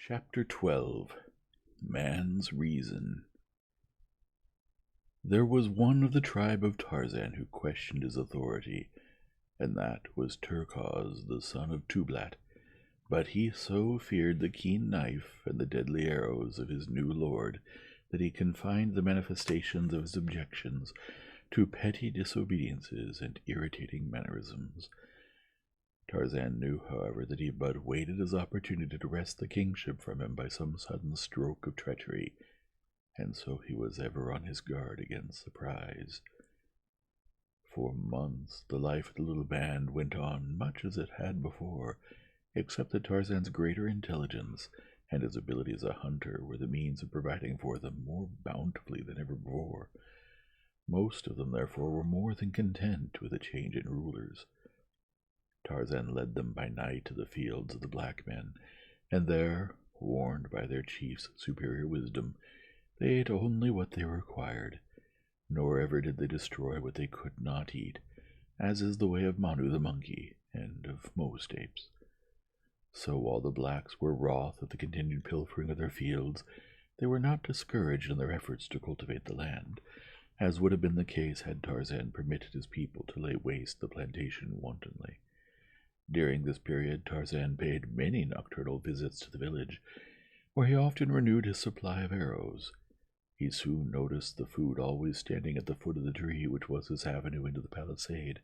Chapter 12. Man's Reason. There was one of the tribe of Tarzan who questioned his authority, and that was Turquoise, the son of Tublat. But he so feared the keen knife and the deadly arrows of his new lord that he confined the manifestations of his objections to petty disobediences and irritating mannerisms. Tarzan knew, however, that he but waited his opportunity to wrest the kingship from him by some sudden stroke of treachery, and so he was ever on his guard against surprise. For months the life of the little band went on much as it had before, except that Tarzan's greater intelligence and his ability as a hunter were the means of providing for them more bountifully than ever before. Most of them, therefore, were more than content with a change in rulers. Tarzan led them by night to the fields of the black men, and there, warned by their chief's superior wisdom, they ate only what they required, nor ever did they destroy what they could not eat, as is the way of Manu the monkey, and of most apes. So while the blacks were wroth at the continued pilfering of their fields, they were not discouraged in their efforts to cultivate the land, as would have been the case had Tarzan permitted his people to lay waste the plantation wantonly. During this period Tarzan paid many nocturnal visits to the village, where he often renewed his supply of arrows. He soon noticed the food always standing at the foot of the tree which was his avenue into the palisade,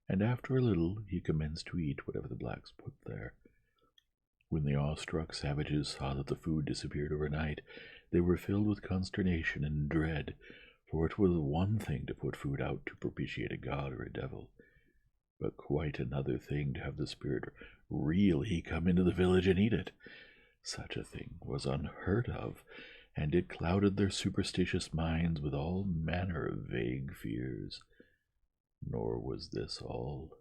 and after a little he commenced to eat whatever the blacks put there. When the awestruck savages saw that the food disappeared overnight, they were filled with consternation and dread, for it was one thing to put food out to propitiate a god or a devil, but quite another thing to have the spirit really come into the village and eat it. Such a thing was unheard of, and it clouded their superstitious minds with all manner of vague fears. Nor was this all.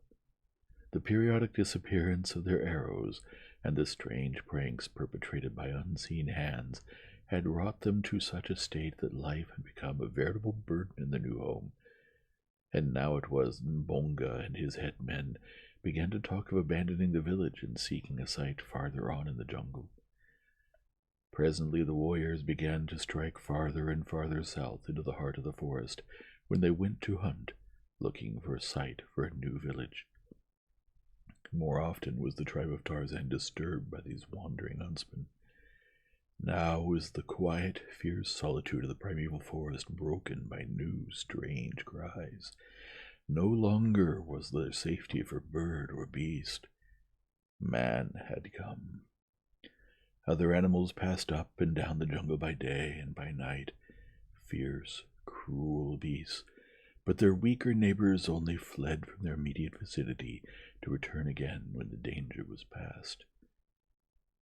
The periodic disappearance of their arrows and the strange pranks perpetrated by unseen hands had wrought them to such a state that life had become a veritable burden in their new home. And now it was Mbonga and his head men began to talk of abandoning the village and seeking a site farther on in the jungle. Presently the warriors began to strike farther and farther south into the heart of the forest, when they went to hunt, looking for a site for a new village. More often was the tribe of Tarzan disturbed by these wandering huntsmen. Now was the quiet, fierce solitude of the primeval forest broken by new, strange cries. No longer was there safety for bird or beast. Man had come. Other animals passed up and down the jungle by day and by night, fierce, cruel beasts, but their weaker neighbors only fled from their immediate vicinity to return again when the danger was past.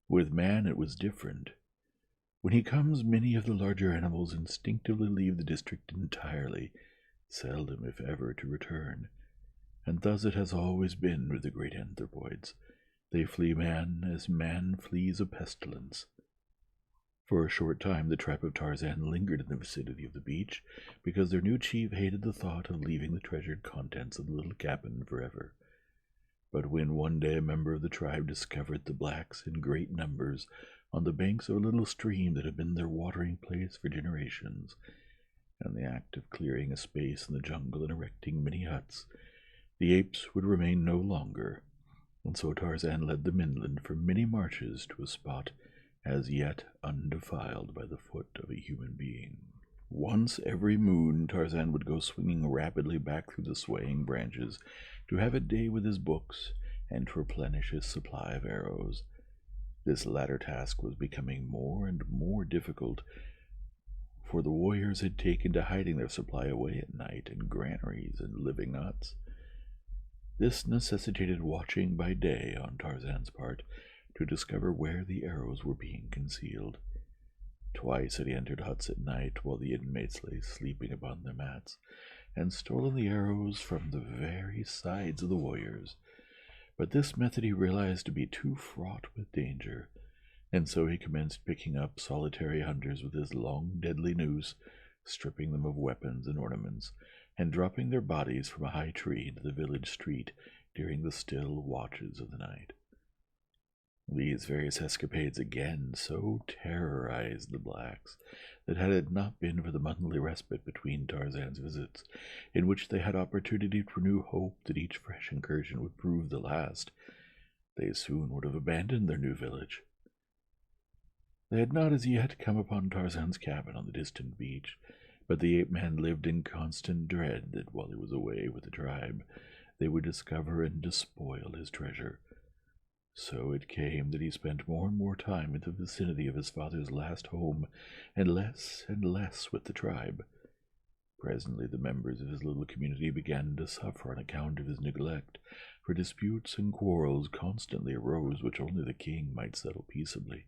With man it was different. When he comes, many of the larger animals instinctively leave the district entirely, seldom if ever to return, and thus it has always been with the great anthropoids. They flee man as man flees a pestilence. For a short time the tribe of Tarzan lingered in the vicinity of the beach, because their new chief hated the thought of leaving the treasured contents of the little cabin forever. But when one day a member of the tribe discovered the blacks in great numbers on the banks of a little stream that had been their watering place for generations, and in the act of clearing a space in the jungle and erecting many huts, the apes would remain no longer, and so Tarzan led them inland for many marches to a spot as yet undefiled by the foot of a human being. Once every moon Tarzan would go swinging rapidly back through the swaying branches to have a day with his books and to replenish his supply of arrows. This latter task was becoming more and more difficult, for the warriors had taken to hiding their supply away at night in granaries and living huts. This necessitated watching by day on Tarzan's part to discover where the arrows were being concealed. Twice had he entered huts at night while the inmates lay sleeping upon their mats, and stolen the arrows from the very sides of the warriors. But this method he realized to be too fraught with danger, and so he commenced picking up solitary hunters with his long, deadly noose, stripping them of weapons and ornaments, and dropping their bodies from a high tree into the village street during the still watches of the night. These various escapades again so terrorized the blacks that had it not been for the monthly respite between Tarzan's visits, in which they had opportunity to renew hope that each fresh incursion would prove the last, they soon would have abandoned their new village. They had not as yet come upon Tarzan's cabin on the distant beach, but the ape-man lived in constant dread that while he was away with the tribe, they would discover and despoil his treasure. So it came that he spent more and more time in the vicinity of his father's last home, and less with the tribe. Presently the members of his little community began to suffer on account of his neglect, for disputes and quarrels constantly arose which only the king might settle peaceably.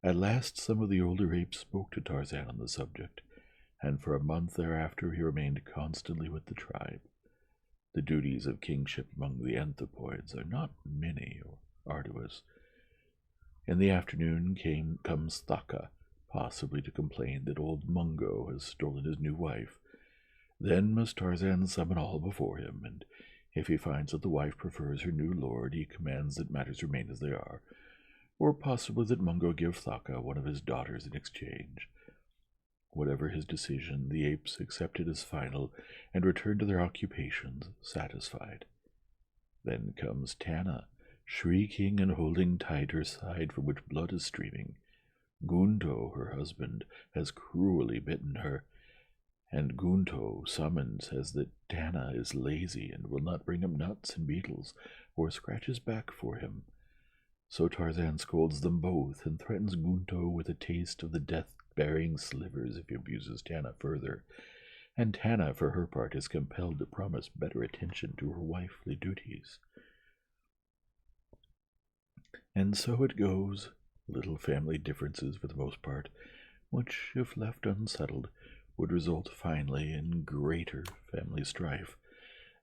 At last some of the older apes spoke to Tarzan on the subject, and for a month thereafter he remained constantly with the tribe. The duties of kingship among the anthropoids are not many or arduous. In the afternoon comes Thaka, possibly to complain that old Mungo has stolen his new wife. Then must Tarzan summon all before him, and if he finds that the wife prefers her new lord, he commands that matters remain as they are, or possibly that Mungo give Thaka one of his daughters in exchange. Whatever his decision, the apes accepted as final and returned to their occupations, satisfied. Then comes Tana, shrieking and holding tight her side from which blood is streaming. Gunto, her husband, has cruelly bitten her, and Gunto, summoned, says that Tana is lazy and will not bring him nuts and beetles, or scratch his back for him. So Tarzan scolds them both, and threatens Gunto with a taste of the death-bearing slivers if he abuses Tana further, and Tana, for her part, is compelled to promise better attention to her wifely duties. And so it goes, little family differences for the most part, which, if left unsettled, would result finally in greater family strife,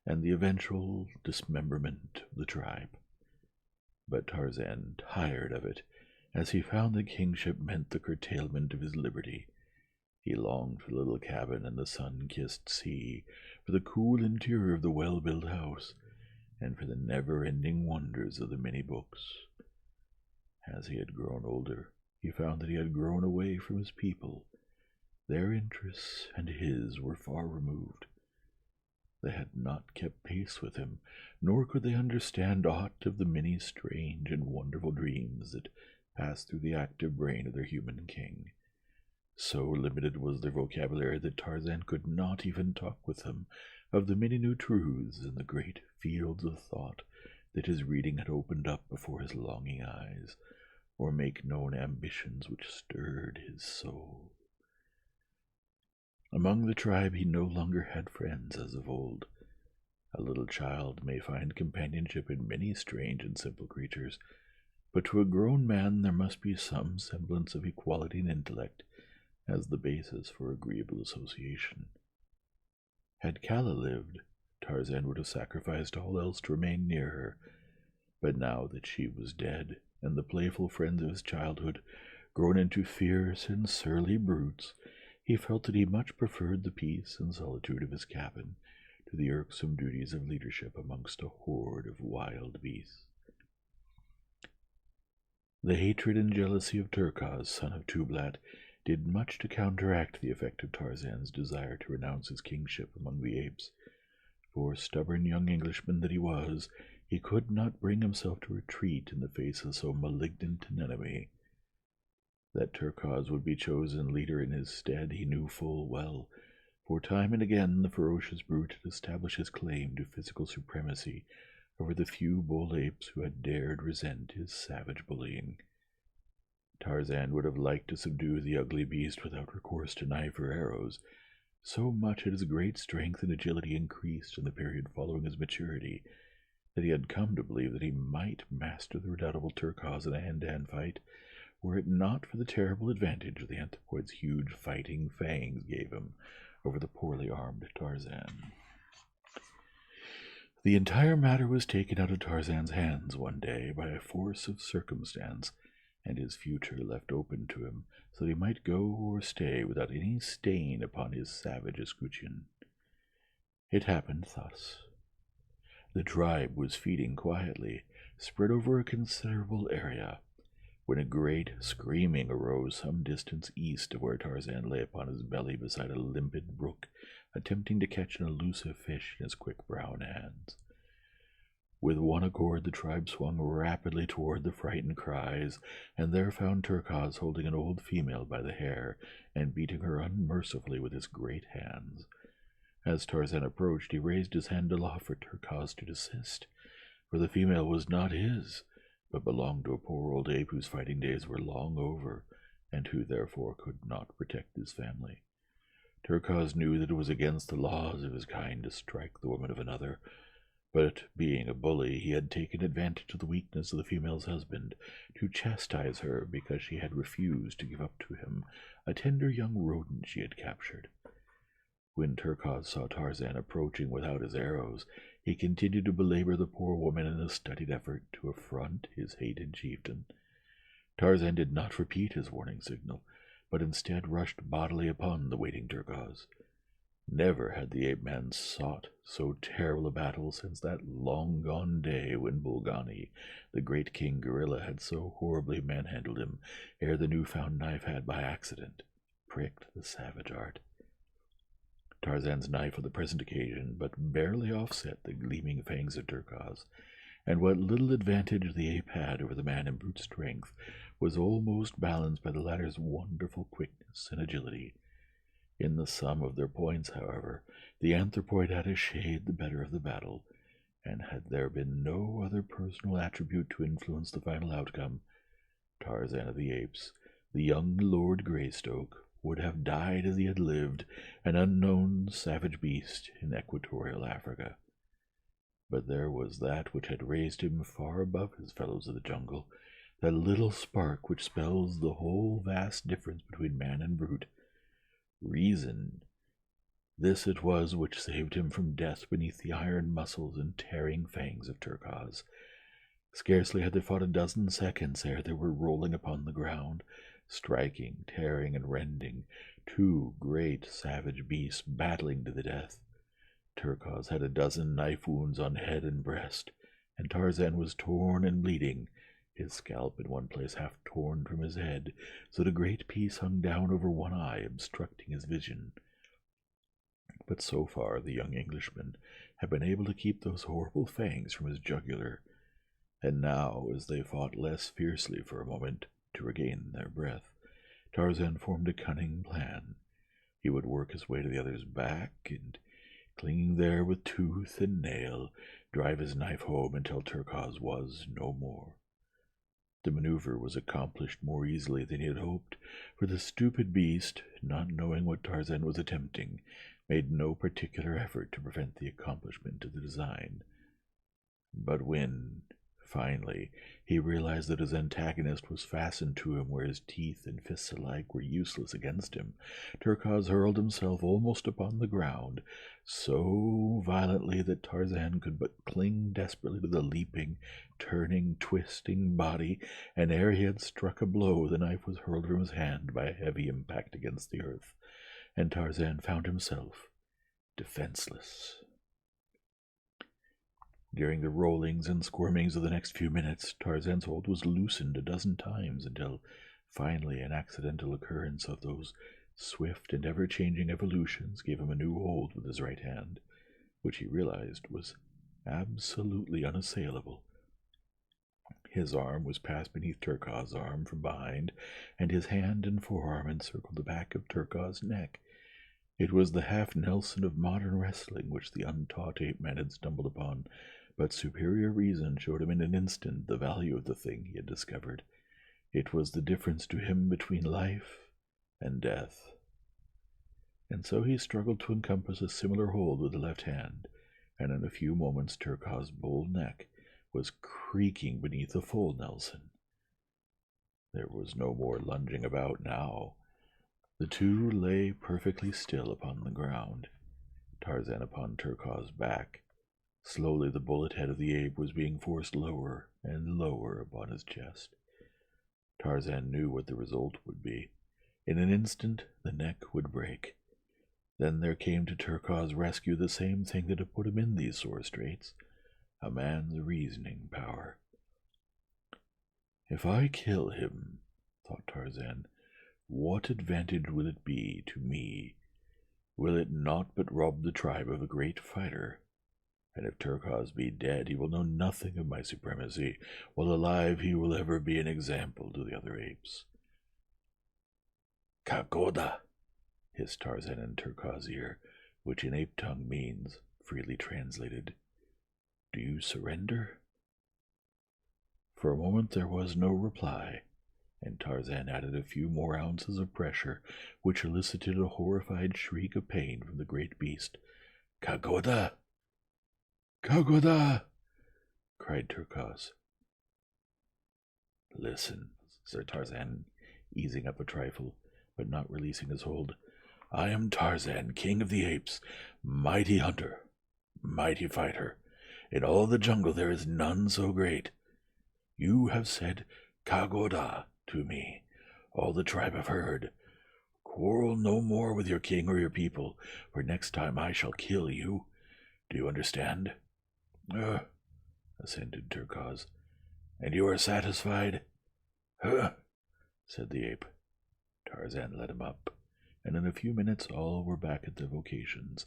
and the eventual dismemberment of the tribe. But Tarzan tired of it, as he found that kingship meant the curtailment of his liberty. He longed for the little cabin and the sun-kissed sea, for the cool interior of the well-built house, and for the never-ending wonders of the many books. As he had grown older, he found that he had grown away from his people. Their interests and his were far removed. They had not kept pace with him, nor could they understand aught of the many strange and wonderful dreams that passed through the active brain of their human king. So limited was their vocabulary that Tarzan could not even talk with them of the many new truths in the great fields of thought that his reading had opened up before his longing eyes, or make known ambitions which stirred his soul. Among the tribe he no longer had friends as of old. A little child may find companionship in many strange and simple creatures, but to a grown man there must be some semblance of equality in intellect as the basis for agreeable association. Had Kala lived, Tarzan would have sacrificed all else to remain near her, but now that she was dead, and the playful friends of his childhood grown into fierce and surly brutes, he felt that he much preferred the peace and solitude of his cabin to the irksome duties of leadership amongst a horde of wild beasts. The hatred and jealousy of Turkaz, son of Tublat, did much to counteract the effect of Tarzan's desire to renounce his kingship among the apes, for, stubborn young Englishman that he was, he could not bring himself to retreat in the face of so malignant an enemy. That Turkaz would be chosen leader in his stead he knew full well, for time and again the ferocious brute had established his claim to physical supremacy over the few bull apes who had dared resent his savage bullying. Tarzan would have liked to subdue the ugly beast without recourse to knife or arrows. So much had his great strength and agility increased in the period following his maturity, that he had come to believe that he might master the redoubtable Turkaz in a hand-to-hand fight, were it not for the terrible advantage the anthropoid's huge fighting fangs gave him over the poorly armed Tarzan. The entire matter was taken out of Tarzan's hands one day by a force of circumstance, and his future left open to him, so that he might go or stay without any stain upon his savage escutcheon. It happened thus. The tribe was feeding quietly, spread over a considerable area, when a great screaming arose some distance east of where Tarzan lay upon his belly beside a limpid brook, attempting to catch an elusive fish in his quick brown hands. With one accord the tribe swung rapidly toward the frightened cries, and there found Turquoise holding an old female by the hair and beating her unmercifully with his great hands. As Tarzan approached, he raised his hand aloft for Turquoise to desist, for the female was not his, but belonged to a poor old ape whose fighting days were long over, and who therefore could not protect his family. Turquoise knew that it was against the laws of his kind to strike the woman of another, but being a bully, he had taken advantage of the weakness of the female's husband to chastise her because she had refused to give up to him a tender young rodent she had captured. When Turquoise saw Tarzan approaching without his arrows, he continued to belabor the poor woman in a studied effort to affront his hated chieftain. Tarzan did not repeat his warning signal, but instead rushed bodily upon the waiting Turquoise. Never had the ape-man sought so terrible a battle since that long-gone day when Bolgani, the great king gorilla, had so horribly manhandled him ere the new-found knife had, by accident, pricked the savage heart. Tarzan's knife on the present occasion but barely offset the gleaming fangs of Turquoise, and what little advantage the ape had over the man in brute strength was almost balanced by the latter's wonderful quickness and agility. In the sum of their points, however, the anthropoid had a shade the better of the battle, and had there been no other personal attribute to influence the final outcome, Tarzan of the Apes, the young Lord Greystoke, would have died as he had lived, an unknown savage beast in equatorial Africa. But there was that which had raised him far above his fellows of the jungle, that little spark which spells the whole vast difference between man and brute. Reason. This it was which saved him from death beneath the iron muscles and tearing fangs of Turquoise. Scarcely had they fought a dozen seconds ere they were rolling upon the ground, striking, tearing, and rending, two great savage beasts battling to the death. Turquoise had a dozen knife wounds on head and breast, and Tarzan was torn and bleeding, his scalp in one place half torn from his head, so that a great piece hung down over one eye, obstructing his vision. But so far the young Englishman had been able to keep those horrible fangs from his jugular, and now, as they fought less fiercely for a moment to regain their breath, Tarzan formed a cunning plan. He would work his way to the other's back, and, clinging there with tooth and nail, drive his knife home until Turquoise was no more. The maneuver was accomplished more easily than he had hoped, for the stupid beast, not knowing what Tarzan was attempting, made no particular effort to prevent the accomplishment of the design. But when, finally, he realized that his antagonist was fastened to him where his teeth and fists alike were useless against him, Turquoise hurled himself almost upon the ground, so violently that Tarzan could but cling desperately to the leaping, turning, twisting body, and ere he had struck a blow, the knife was hurled from his hand by a heavy impact against the earth, and Tarzan found himself defenseless. During the rollings and squirmings of the next few minutes, Tarzan's hold was loosened a dozen times until, finally, an accidental occurrence of those swift and ever-changing evolutions gave him a new hold with his right hand, which he realized was absolutely unassailable. His arm was passed beneath Turquoise's arm from behind, and his hand and forearm encircled the back of Turquoise's neck. It was the half-Nelson of modern wrestling which the untaught ape-man had stumbled upon, but superior reason showed him in an instant the value of the thing he had discovered. It was the difference to him between life and death. And so he struggled to encompass a similar hold with the left hand, and in a few moments Turquoise's bull neck was creaking beneath a full Nelson. There was no more lunging about now. The two lay perfectly still upon the ground, Tarzan upon Turquoise's back. Slowly the bullet head of the ape was being forced lower and lower upon his chest. Tarzan knew what the result would be. In an instant the neck would break. Then there came to Turquoise's rescue the same thing that had put him in these sore straits, a man's reasoning power. If I kill him, thought Tarzan, what advantage will it be to me? Will it not but rob the tribe of a great fighter? And if Turquoise be dead, he will know nothing of my supremacy, while alive he will ever be an example to the other apes. Kagoda, hissed Tarzan in Turquoise's ear, which in ape tongue means, freely translated, do you surrender? For a moment there was no reply, and Tarzan added a few more ounces of pressure, which elicited a horrified shriek of pain from the great beast. Kagoda! Kagoda! Cried Turquoise. Listen, said Tarzan, easing up a trifle, but not releasing his hold. I am Tarzan, king of the apes, mighty hunter, mighty fighter. In all the jungle there is none so great. You have said Kagoda to me. All the tribe have heard. Quarrel no more with your king or your people, for next time I shall kill you. Do you understand? Assented Turquoise. And you are satisfied? Said the ape. Tarzan let him up, and in a few minutes all were back at their vocations,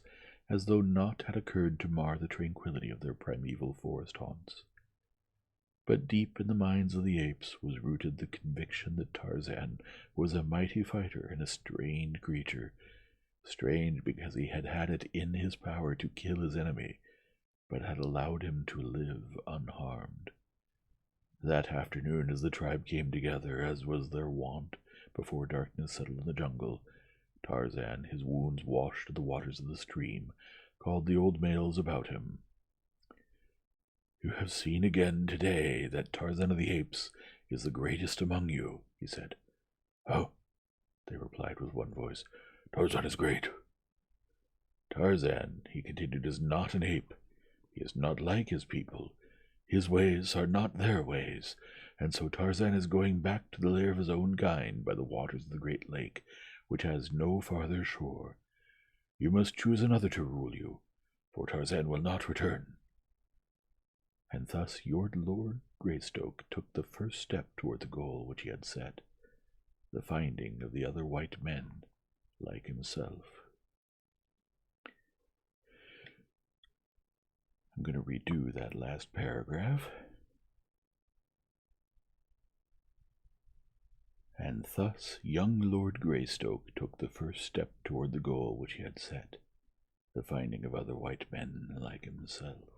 as though naught had occurred to mar the tranquillity of their primeval forest haunts. But deep in the minds of the apes was rooted the conviction that Tarzan was a mighty fighter and a strange creature, strange because he had had it in his power to kill his enemy, but had allowed him to live unharmed. That afternoon, as the tribe came together, as was their wont, before darkness settled in the jungle, Tarzan, his wounds washed in the waters of the stream, called the old males about him. You have seen again today that Tarzan of the Apes is the greatest among you, he said. Oh, they replied with one voice, Tarzan is great. Tarzan, he continued, is not an ape. He is not like his people. His ways are not their ways, and so Tarzan is going back to the lair of his own kind by the waters of the great lake, which has no farther shore. You must choose another to rule you, for Tarzan will not return. And thus your Lord Greystoke took the first step toward the goal which he had set, the finding of the other white men like himself. I'm going to redo that last paragraph. And thus young Lord Greystoke took the first step toward the goal which he had set, the finding of other white men like himself.